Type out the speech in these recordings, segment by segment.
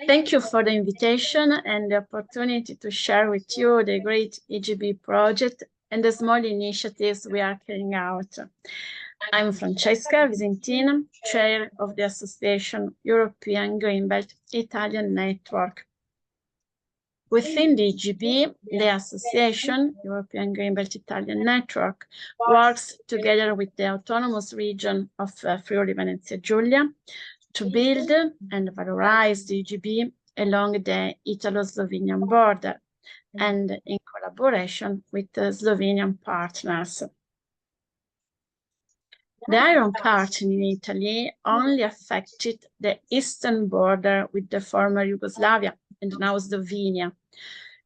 Thank you for the invitation and the opportunity to share with you the great EGB project and the small initiatives we are carrying out. I'm Francesca Visentina, Chair of the Association European Greenbelt Italian Network. Within the EGB, the Association European Greenbelt Italian Network works together with the autonomous region of Friuli Venezia Giulia to build and valorize the EGB along the Italo-Slovenian border and in collaboration with the Slovenian partners. The iron curtain in Italy only affected the eastern border with the former Yugoslavia and now Slovenia.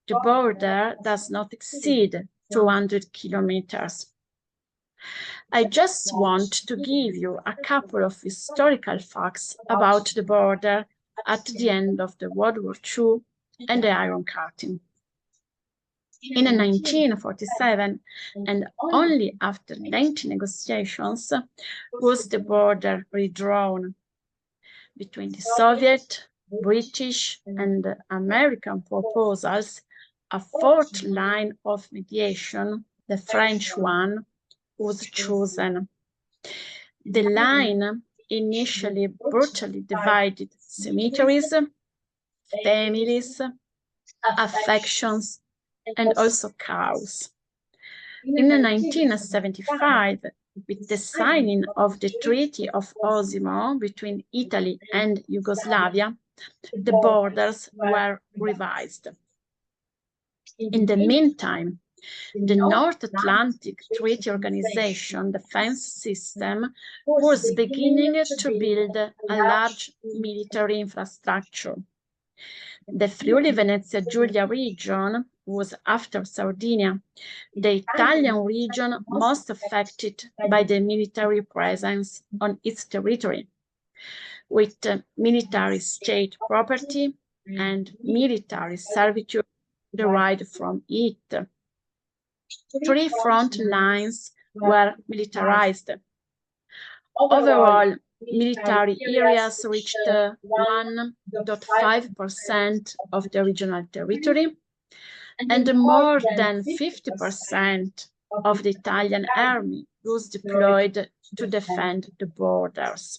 The border does not exceed 200 kilometers. I just want to give you a couple of historical facts about the border at the end of the World War II and the Iron Curtain. In 1947, and only after lengthy negotiations, was the border redrawn. Between the Soviet, British, and American proposals, a fourth line of mediation, the French one, was chosen. The line initially brutally divided cemeteries, families, affections, and also cows. In 1975, with the signing of the Treaty of Osimo between Italy and Yugoslavia, the borders were revised. In the meantime, the North Atlantic Treaty Organization defense system was beginning to build a large military infrastructure. The Friuli Venezia Giulia region was, after Sardinia, the Italian region most affected by the military presence on its territory, with military state property and military servitude derived from it. 3 front lines were militarized. Overall, military areas reached 1.5% of the regional territory, and more than 50% of the Italian army was deployed to defend the borders.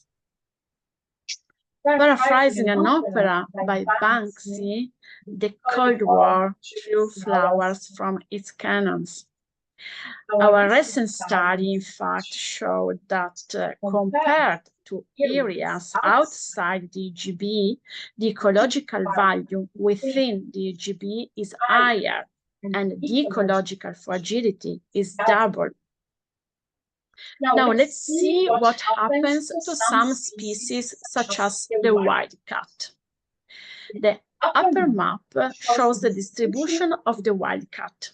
Paraphrasing an opera by Banksy, the Cold War threw flowers from its cannons. Our recent study, in fact, showed that compared to areas outside the EGB, the ecological value within the EGB is higher, and the ecological fragility is double. Now let's see what happens to some species, such as the wildcat. The upper map shows the distribution of the wildcat.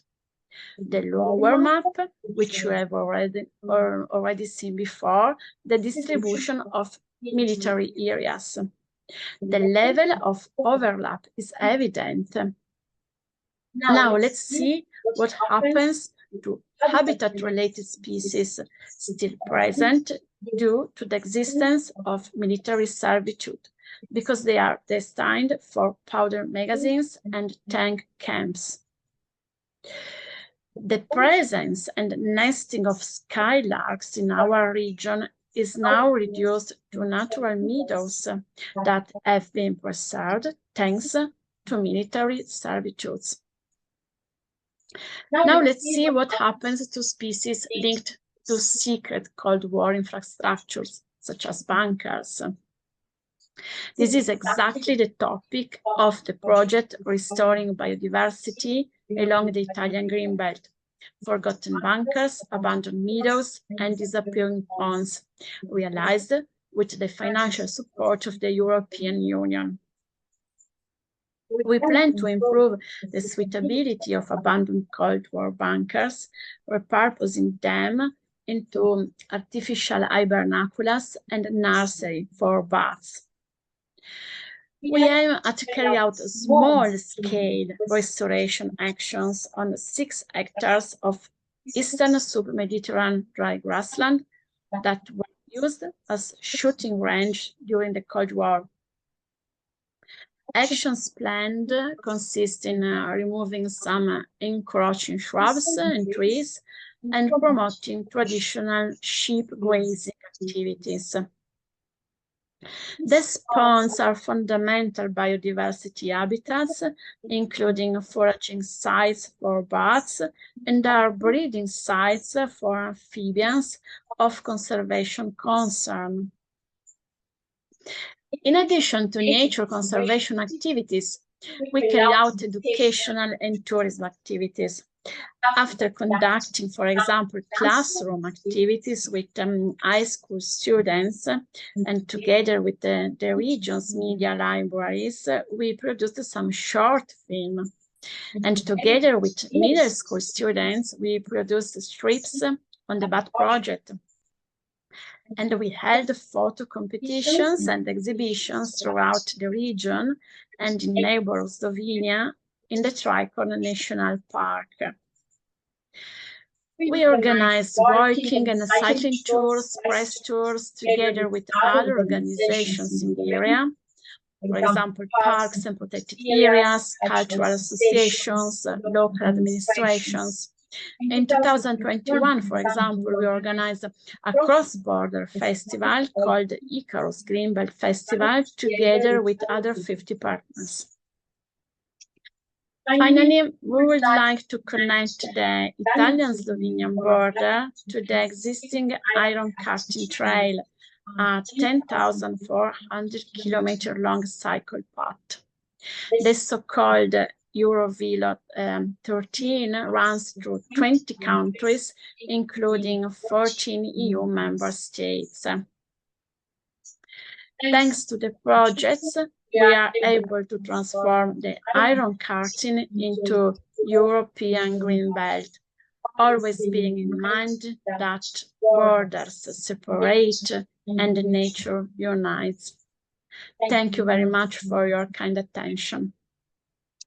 The lower map, which you have already seen before, the distribution of military areas. The level of overlap is evident. Now let's see what happens to habitat-related species still present due to the existence of military servitude, because they are destined for powder magazines and tank camps. The presence and nesting of skylarks in our region is now reduced to natural meadows that have been preserved thanks to military servitudes. Now let's see what happens to species linked to secret Cold War infrastructures, such as bunkers. This is exactly the topic of the project Restoring Biodiversity along the Italian Green Belt: forgotten bunkers, abandoned meadows, and disappearing ponds, realized with the financial support of the European Union. We plan to improve the suitability of abandoned Cold War bunkers, repurposing them into artificial hibernaculums and nursery for bats. We aim at carry out small-scale restoration actions on 6 hectares of eastern sub-Mediterranean dry grassland that were used as shooting range during the Cold War. Actions planned consist in removing some encroaching shrubs and trees and promoting traditional sheep grazing activities. The ponds are fundamental biodiversity habitats, including foraging sites for birds, and are breeding sites for amphibians of conservation concern. In addition to nature conservation activities, we carry out educational and tourism activities. After conducting, for example, classroom activities with high school students, and together with the region's media libraries, we produced some short film. And together with middle school students, we produced strips on the bat project. And we held photo competitions and exhibitions throughout the region and in neighboring Slovenia in the Tricorn National Park. We organized walking and cycling tours, press tours, together with other organizations in the area. For example, parks and protected areas, cultural associations, local administrations. In 2021, for example, we organized a cross-border festival called Icarus Greenbelt Festival, together with other 50 partners. Finally, we would like to connect the Italian-Slovenian border to the existing Iron Karting Trail, a 10,400 kilometer long cycle path. The so-called Eurovelo 13 runs through 20 countries, including 14 EU member states. Thanks to the projects, we are able to transform the iron karting into European green belt, always being in mind that borders separate and nature unites. Thank you very much for your kind attention.